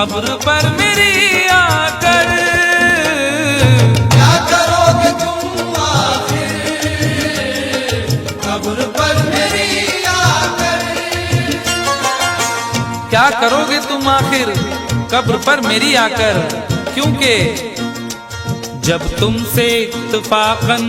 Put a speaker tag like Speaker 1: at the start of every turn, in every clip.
Speaker 1: कब्र पर मेरी आकर।
Speaker 2: क्या करोगे तुम आखिर कब्र पर मेरी आकर।
Speaker 1: क्या करोगे तुम आखिर कब्र पर मेरी आकर, क्योंकि जब तुमसे इत्तफाकन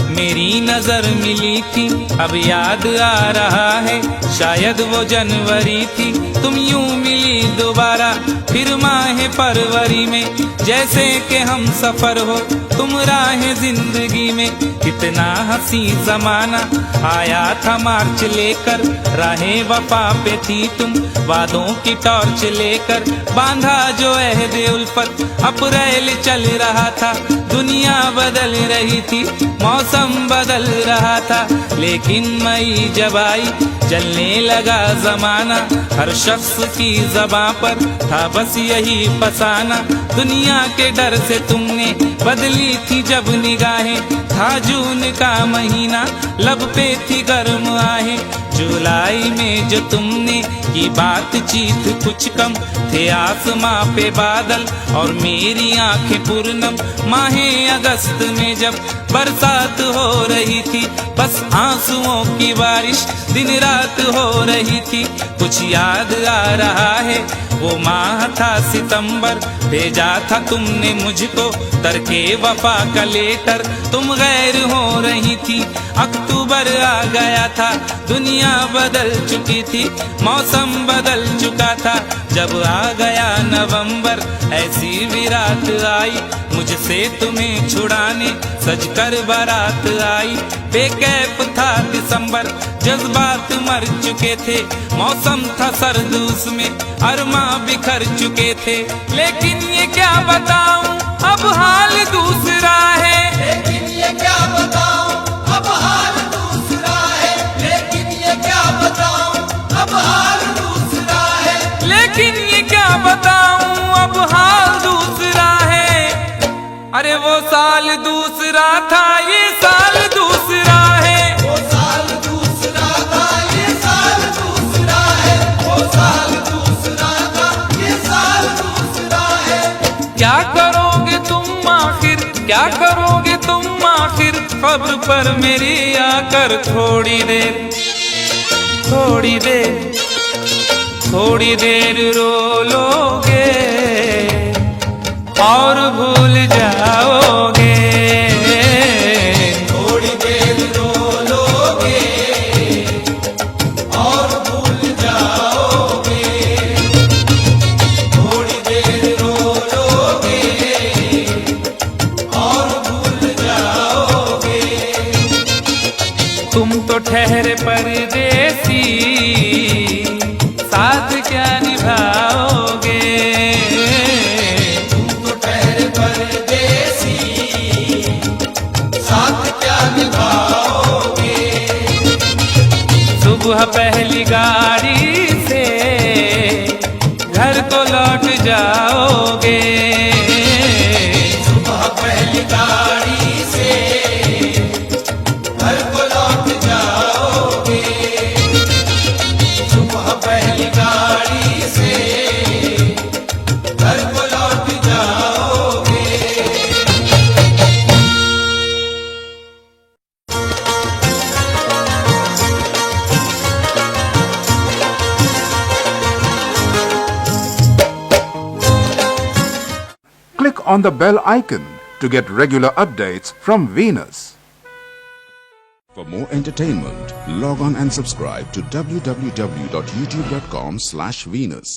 Speaker 1: मेरी नजर मिली थी, अब याद आ रहा है शायद वो जनवरी थी। तुम यूं मिली दोबारा फिर माह फरवरी में, जैसे कि हम सफर हो तुम राह जिंदगी में। कितना हंसी जमाना आया था मार्च लेकर, राहे वफा पे थी तुम वादों की टॉर्च लेकर। बांधा जो अहद उल्फत अप्रैल चल रहा था, दुनिया बदल रही थी मौसम बदल रहा था। लेकिन मई जब आई चलने लगा जमाना, हर शख्स की ज़बां पर था बस यही फसाना। दुनिया के डर से तुमने बदली थी जब निगाहें, था जून का महीना लब पे थी गर्म आहें। जुलाई में जो तुमने की बातचीत कुछ कम थे आसमां पे बादल और मेरी आंखें पूर्णम। माहे अगस्त में जब बरसात हो रही थी, बस आंसुओं की बारिश दिन रात हो रही थी। कुछ याद आ रहा है वो माह था सितंबर, भेजा था तुमने मुझको तरके वफा का लेटर। तुम गैर हो रही थी, अक्टूबर आ गया था, दुनिया बदल चुकी थी, मौसम बदल चुका था। जब आ गया नवंबर ऐसी भी रात आई, मुझसे तुम्हें छुड़ाने सजकर बारात आई। बेकैफ था दिसंबर, जज्बात मर चुके थे, मौसम था सर्द उसमें अरमा बिखर चुके थे। लेकिन ये क्या बताऊं अब हाल दूसरा है।
Speaker 2: लेकिन ये क्या बताऊं अब हाल दूसरा है। लेकिन ये क्या बताऊं अब हाल दूसरा है।
Speaker 1: लेकिन ये क्या बताऊं अब हाल दूसरा है। अरे वो साल दूसरा था, ये साल दूसरा है।
Speaker 2: वो साल दूसरा था, ये साल दूसरा है। वो साल दूसरा था, ये साल दूसरा है।
Speaker 1: क्या करोगे तुम आखिर, क्या करोगे तुम आखिर कब्र पर मेरी आकर। थोड़ी देर थोड़ी देर थोड़ी देर रो लोगे और भूल जाओगे।
Speaker 2: थोड़ी देर रो लोगे और भूल जाओगे। थोड़ी देर रो लोगे और भूल जाओगे।
Speaker 1: तुम तो ठहरे परदेसी, साथ क्या निभाओगे।
Speaker 2: तुम तो ठहरे परदेसी, साथ क्या निभाओगे।
Speaker 1: सुबह पहली गाड़ी से घर को लौट जाओगे।
Speaker 2: सुबह पहली गाड़ी से घर को लौट जाओगे। सुबह पहली गाड़ी से घर को लौट जाओगे।
Speaker 3: Click on the bell icon to get regular updates from Venus.
Speaker 4: For more entertainment, log on and subscribe to www.youtube.com/Venus.